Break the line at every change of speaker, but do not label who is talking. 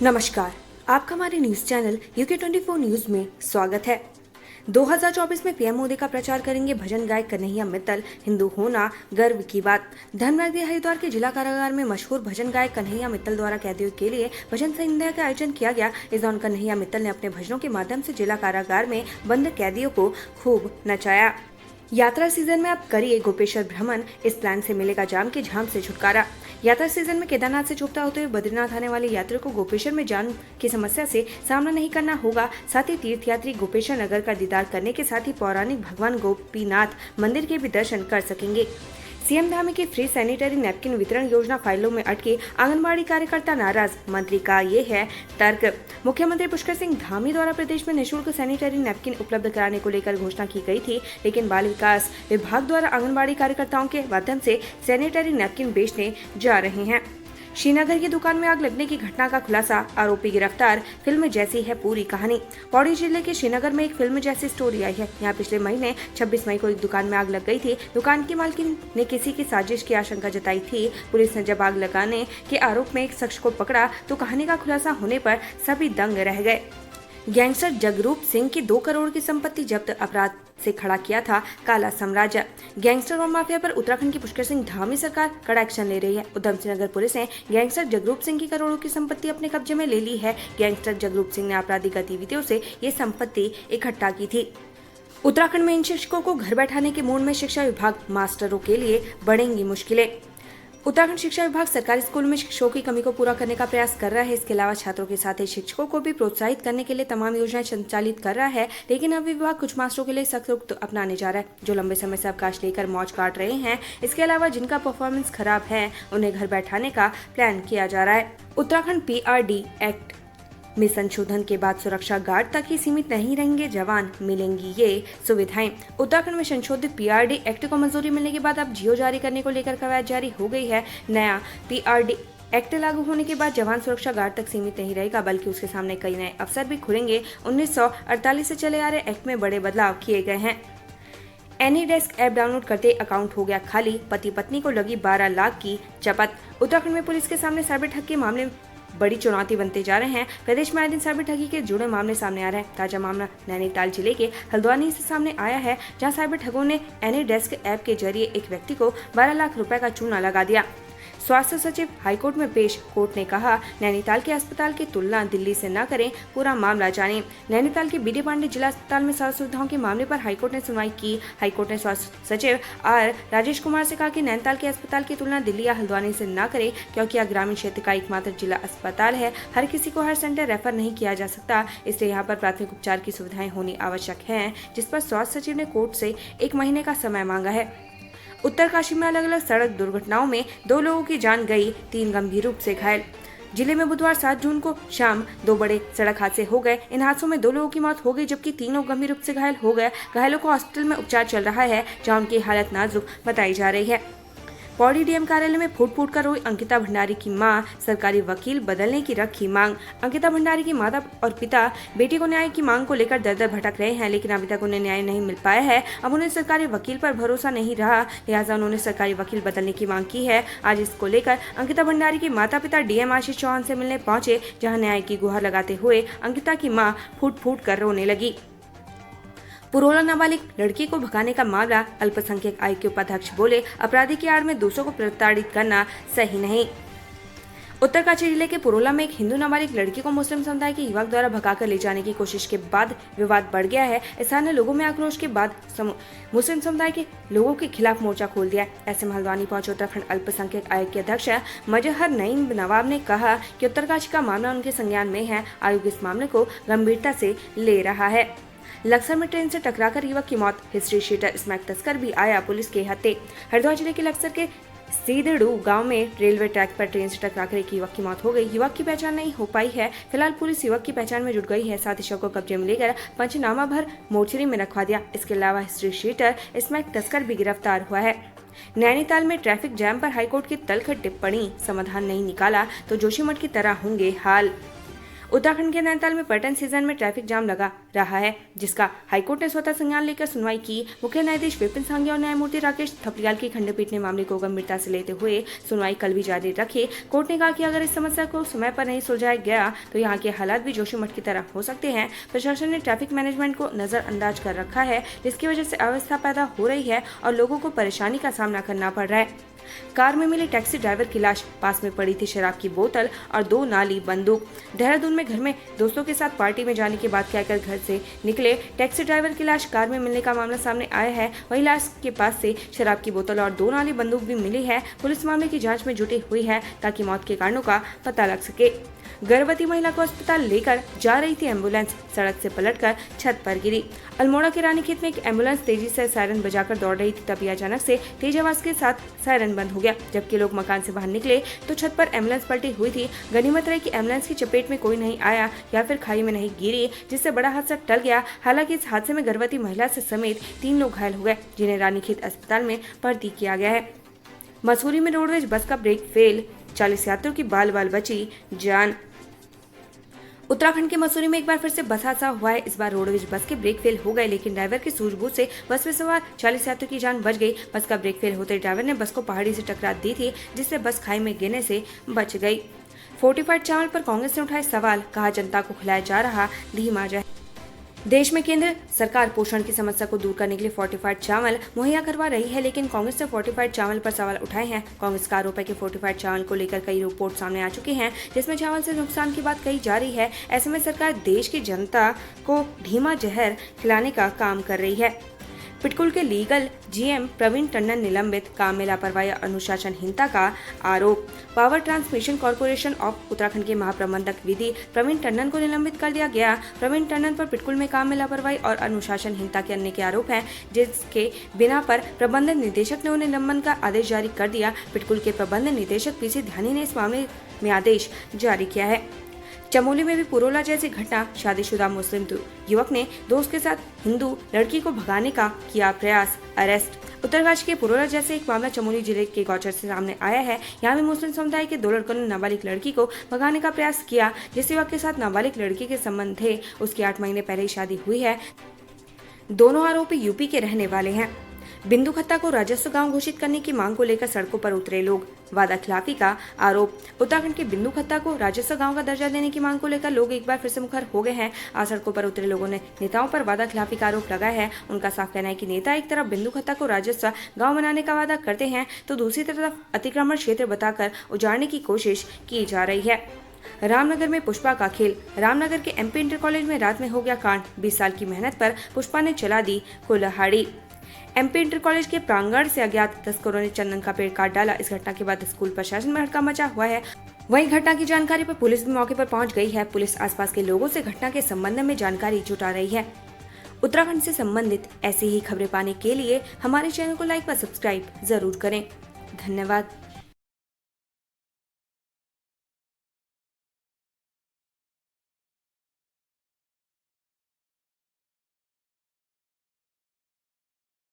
नमस्कार, आपका हमारे न्यूज चैनल UK24 न्यूज में स्वागत है। 2024 में पीएम मोदी का प्रचार करेंगे भजन गायक कन्हैया मित्तल। हिंदू होना गर्व की बात। धनबाद हरिद्वार के जिला कारागार में मशहूर भजन गायक कन्हैया मित्तल द्वारा कैदियों के लिए भजन संध्या का आयोजन किया गया। इस दौरान कन्हैया मित्तल ने अपने भजनों के माध्यम से जिला कारागार में बंद कैदियों को खूब नचाया। यात्रा सीजन में आप करिए गोपेश्वर भ्रमण, इस प्लान से मिलेगा जाम के झाम से छुटकारा। यात्रा सीजन में केदारनाथ से चुपता होते हुए बद्रीनाथ आने वाले यात्रियों को गोपेश्वर में जाम की समस्या से सामना नहीं करना होगा। साथ ही तीर्थयात्री गोपेश्वर नगर का दीदार करने के साथ ही पौराणिक भगवान गोपीनाथ मंदिर के भी दर्शन कर सकेंगे। सीएम धामी की फ्री सैनिटरी नैपकिन वितरण योजना फाइलों में अटके, आंगनबाड़ी कार्यकर्ता नाराज, मंत्री का ये है तर्क। मुख्यमंत्री पुष्कर सिंह धामी द्वारा प्रदेश में निःशुल्क सैनिटरी नैपकिन उपलब्ध कराने को लेकर घोषणा की गई थी, लेकिन बाल विकास विभाग द्वारा आंगनबाड़ी कार्यकर्ताओं के माध्यम से सैनिटरी नैपकिन बेचने जा रहे हैं। श्रीनगर की दुकान में आग लगने की घटना का खुलासा, आरोपी गिरफ्तार। फिल्म जैसी है पूरी कहानी। पौड़ी जिले के श्रीनगर में एक फिल्म जैसी स्टोरी आई है। यहाँ पिछले महीने 26 मई को एक दुकान में आग लग गई थी। दुकान की मालकिन ने किसी की साजिश की आशंका जताई थी। पुलिस ने जब आग लगाने के आरोप में एक शख्स को पकड़ा तो कहानी का खुलासा होने पर सभी दंग रह गए। गैंगस्टर जगरूप सिंह की 2 करोड़ की संपत्ति जब्त, अपराध से खड़ा किया था काला साम्राज्य। गैंगस्टर और माफिया पर उत्तराखंड की पुष्कर सिंह धामी सरकार कड़ा एक्शन ले रही है। उधम सिंह नगर पुलिस ने गैंगस्टर जगरूप सिंह की करोड़ों की संपत्ति अपने कब्जे में ले ली है। गैंगस्टर जगरूप सिंह ने आपराधिक गतिविधियों से ये संपत्ति इकट्ठा की थी। उत्तराखंड में इन शिक्षकों को घर बैठाने के मूड में शिक्षा विभाग, मास्टरों के लिए बढ़ेंगी मुश्किलें। उत्तराखंड शिक्षा विभाग सरकारी स्कूल में शिक्षकों की कमी को पूरा करने का प्रयास कर रहा है। इसके अलावा छात्रों के साथ ही शिक्षकों को भी प्रोत्साहित करने के लिए तमाम योजनाएं संचालित कर रहा है, लेकिन अब विभाग कुछ मास्टरों के लिए सख्त रुख अपनाने जा रहा है, जो लंबे समय से अवकाश लेकर मौज काट रहे हैं। इसके अलावा जिनका परफॉर्मेंस खराब है उन्हें घर बैठाने का प्लान किया जा रहा है। उत्तराखंड PRD एक्ट में संशोधन के बाद सुरक्षा गार्ड तक ही सीमित नहीं रहेंगे जवान, मिलेंगी ये सुविधाएं। उत्तराखंड में संशोधित PRD एक्ट को मंजूरी मिलने के बाद अब जियो जारी करने को लेकर कवायद जारी हो गई है। नया PRD एक्ट लागू होने के बाद जवान सुरक्षा गार्ड तक सीमित नहीं रहेगा, बल्कि उसके सामने कई नए अवसर भी खुलेंगे। 1948 से चले आ रहे एक्ट में बड़े बदलाव किए गए हैं। AnyDesk ऐप डाउनलोड करते अकाउंट हो गया खाली, पति पत्नी को लगी 12 लाख की चपत। उत्तराखंड में पुलिस के सामने साइबर ठग के मामले बड़ी चुनौती बनते जा रहे हैं। प्रदेश में आए दिन साइबर ठगी के जुड़े मामले सामने आ रहे हैं। ताजा मामला नैनीताल जिले के हल्द्वानी से सामने आया है, जहां साइबर ठगों ने AnyDesk ऐप के जरिए एक व्यक्ति को 12 लाख रुपए का चूना लगा दिया। स्वास्थ्य सचिव हाईकोर्ट में पेश, कोर्ट ने कहा नैनीताल के अस्पताल की तुलना दिल्ली से न करें, पूरा मामला जानें। नैनीताल के BD पांडे जिला अस्पताल में स्वास्थ्य सुविधाओं के मामले पर हाईकोर्ट ने सुनवाई की। हाईकोर्ट ने स्वास्थ्य सचिव R राजेश कुमार से कहा कि नैनीताल के अस्पताल की तुलना दिल्ली या हल्द्वानी से न करें, क्योंकि यह ग्रामीण क्षेत्र का एकमात्र जिला अस्पताल है। हर किसी को हर सेंटर रेफर नहीं किया जा सकता, इसलिए यहाँ पर प्राथमिक उपचार की सुविधाएं होनी आवश्यक है, जिस पर स्वास्थ्य सचिव ने कोर्ट से 1 महीने का समय मांगा है। उत्तरकाशी में अलग अलग सड़क दुर्घटनाओं में 2 लोगों की जान गई, 3 गंभीर रूप से घायल। जिले में बुधवार 7 जून को शाम 2 बड़े सड़क हादसे हो गए। इन हादसों में 2 लोगों की मौत हो गई, जबकि 3 लोग गंभीर रूप से घायल हो गए। घायलों को हॉस्पिटल में उपचार चल रहा है, जहां उनकी हालत नाजुक बताई जा रही है। पौड़ी DM कार्यालय में फूट फूट कर रोई अंकिता भंडारी की मां, सरकारी वकील बदलने की रखी मांग। अंकिता भंडारी की माता और पिता बेटी को न्याय की मांग को लेकर दर दर भटक रहे हैं, लेकिन अभी तक उन्हें न्याय नहीं मिल पाया है। अब उन्हें सरकारी वकील पर भरोसा नहीं रहा, लिहाजा उन्होंने सरकारी वकील बदलने की मांग की है। आज इसको लेकर अंकिता भंडारी के माता पिता DM आशीष चौहान से मिलने पहुंचे, जहाँ न्याय की गुहार लगाते हुए अंकिता की माँ फूट फूट कर रोने लगी। पुरोला नाबालिग लड़की को भगाने का मामला, अल्पसंख्यक आयोग के उपाध्यक्ष बोले अपराधी की आड़ में दूसरों को प्रताड़ित करना सही नहीं। उत्तरकाशी जिले के पुरोला में एक हिंदू नाबालिग लड़की को मुस्लिम समुदाय के युवक द्वारा भगाकर ले जाने की कोशिश के बाद विवाद बढ़ गया है। स्थानीय लोगों में आक्रोश के बाद मुस्लिम समुदाय के लोगों के खिलाफ मोर्चा खोल दिया। ऐसे में हल्द्वानी पहुंचे उत्तराखंड अल्पसंख्यक आयोग के अध्यक्ष मजहर नईम नवाब ने कहा कि उत्तरकाशी का मामला उनके संज्ञान में है। आयोग इस मामले को गंभीरता से ले रहा है। लक्सर में ट्रेन से टकराकर युवक की मौत, हिस्ट्री शीटर स्मैक तस्कर भी आया पुलिस के हत्थे। हरिद्वार जिले के लक्सर के सीदड़ू गांव में रेलवे ट्रैक पर ट्रेन से टकराकर एक युवक की मौत हो गई। युवक की पहचान नहीं हो पाई है। फिलहाल पुलिस युवक की पहचान में जुट गई है, साथ ही शव को कब्जे में लेकर पंचनामा भर मोर्चरी में रखवा दिया। इसके अलावा हिस्ट्री शीटर स्मैक तस्कर भी गिरफ्तार हुआ है। नैनीताल में ट्रैफिक जैम पर हाईकोर्ट की तलखट टिप्पणी, समाधान नहीं निकाला तो जोशीमठ की तरह होंगे हाल। उत्तराखंड के नैनीताल में पर्यटन सीजन में ट्रैफिक जाम लगा रहा है, जिसका हाईकोर्ट ने स्वतः संज्ञान लेकर सुनवाई की। मुख्य न्यायाधीश विपिन सांघिया और न्यायमूर्ति राकेश थपलियाल की खंडपीठ ने मामले को गंभीरता से लेते हुए सुनवाई कल भी जारी रखी। कोर्ट ने कहा कि अगर इस समस्या को समय पर नहीं सुलझाया गया तो यहाँ के हालात भी जोशीमठ की तरह हो सकते हैं। प्रशासन ने ट्रैफिक मैनेजमेंट को नजरअंदाज कर रखा है, जिसकी वजह से अव्यवस्था पैदा हो रही है और लोगों को परेशानी का सामना करना पड़ रहा है। कार में मिली टैक्सी ड्राइवर की लाश, पास में पड़ी थी शराब की बोतल और 2 नाली बंदूक। देहरादून में घर में दोस्तों के साथ पार्टी में जाने की बात कहकर घर से निकले टैक्सी ड्राइवर की लाश कार में मिलने का मामला सामने आया है। वहीं लाश के पास से शराब की बोतल और 2 नाली बंदूक भी मिली है। पुलिस मामले की जांच में जुटी हुई है ताकि मौत के कारणों का पता लग सके। गर्भवती महिला को अस्पताल लेकर जा रही थी एम्बुलेंस, सड़क से पलटकर छत पर गिरी। अल्मोड़ा के रानीखेत में एक एम्बुलेंस तेजी से सायरन बजाकर दौड़ रही थी, तभी अचानक से तेज आवाज के साथ सायरन बंद हो गया। जबकि लोग मकान से बाहर निकले तो छत पर एम्बुलेंस पलटी हुई थी। गनीमत रही कि एम्बुलेंस की चपेट में कोई नहीं आया या फिर खाई में नहीं गिरी, जिससे बड़ा हादसा टल गया। हालांकि इस हादसे में गर्भवती महिला से समेत 3 लोग घायल हो गए, जिन्हें रानीखेत अस्पताल में भर्ती किया गया है। मसूरी में रोडवेज बस का ब्रेक फेल, 40 यात्रियों की बाल बाल बची जान। उत्तराखंड के मसूरी में एक बार फिर से बस हादसा हुआ है। इस बार रोडवेज बस के ब्रेक फेल हो गए, लेकिन ड्राइवर की सूझबूझ से बस में सवार 40 यात्रियों की जान बच गई। बस का ब्रेक फेल होते ड्राइवर ने बस को पहाड़ी से टकरा दी थी, जिससे बस खाई में गिरने से बच गई। फोर्टिफाइड चावल पर कांग्रेस ने उठाए सवाल, कहा जनता को खिलाया जा रहा धीमा जहर। देश में केंद्र सरकार पोषण की समस्या को दूर करने के लिए फोर्टिफाइड चावल मुहैया करवा रही है, लेकिन कांग्रेस ने फोर्टिफाइड चावल पर सवाल उठाए हैं। कांग्रेस का आरोप है कि फोर्टिफाइड चावल को लेकर कई रिपोर्ट सामने आ चुकी हैं, जिसमें चावल से नुकसान की बात कही जा रही है। ऐसे में सरकार देश की जनता को धीमा जहर खिलाने का काम कर रही है। पिटकुल के लीगल जीएम प्रवीण टंडन निलंबित, काम में लापरवाही और अनुशासनहीनता का आरोप। Power transmission corporation of Uttarakhand के महाप्रबंधक विधि प्रवीण टंडन को निलंबित कर दिया गया। प्रवीण टंडन पर पिटकुल में काम में लापरवाही और अनुशासनहीनता के अन्य के आरोप हैं, जिसके बिना पर प्रबंधन निदेशक ने उन्हें निलंबन का आदेश जारी कर दिया। पिटकुल के प्रबंधन निदेशक पीसी ध्यानी ने इस मामले में आदेश जारी किया है। चमोली में भी पुरोला जैसी घटना, शादीशुदा मुस्लिम युवक ने दोस्त के साथ हिंदू लड़की को भगाने का किया प्रयास, अरेस्ट। उत्तरकाशी के पुरोला जैसे एक मामला चमोली जिले के गौचर से सामने आया है। यहाँ भी मुस्लिम समुदाय के 2 लड़कों ने नाबालिग लड़की को भगाने का प्रयास किया। जिस युवक के साथ नाबालिग लड़की के संबंध थे, उसकी 8 महीने पहले ही शादी हुई है। दोनों आरोपी यूपी के रहने वाले हैं। बिंदु खत्ता को राजस्व गांव घोषित करने की मांग को लेकर सड़कों पर उतरे लोग, वादा खिलाफी का आरोप। उत्तराखंड के बिंदु खत्ता को राजस्व गांव का दर्जा देने की मांग को लेकर लोग एक बार फिर से मुखर हो गए हैं। आज सड़कों पर उतरे लोगों ने नेताओं पर वादा खिलाफी का आरोप लगाया है। उनका साफ कहना है कि नेता एक तरफ बिंदु खत्ता को राजस्व गाँव बनाने का वादा करते हैं, तो दूसरी तरफ अतिक्रमण क्षेत्र बताकर उजाड़ने की कोशिश की जा रही है। रामनगर में पुष्पा का खेल, रामनगर के एमपी इंटर कॉलेज में रात में हो गया कांड। 20 साल की मेहनत पर पुष्पा ने चला दी कुल्हाड़ी। एमपी इंटर कॉलेज के प्रांगण से अज्ञात तस्करों ने चंदन का पेड़ काट डाला। इस घटना के बाद स्कूल प्रशासन में हड़कंप मचा हुआ है। वहीं घटना की जानकारी पर पुलिस भी मौके पर पहुंच गई है। पुलिस आसपास के लोगों से घटना के संबंध में जानकारी जुटा रही है। उत्तराखंड से संबंधित ऐसी ही खबरें पाने के लिए हमारे चैनल को लाइक व सब्सक्राइब जरूर करें। धन्यवाद।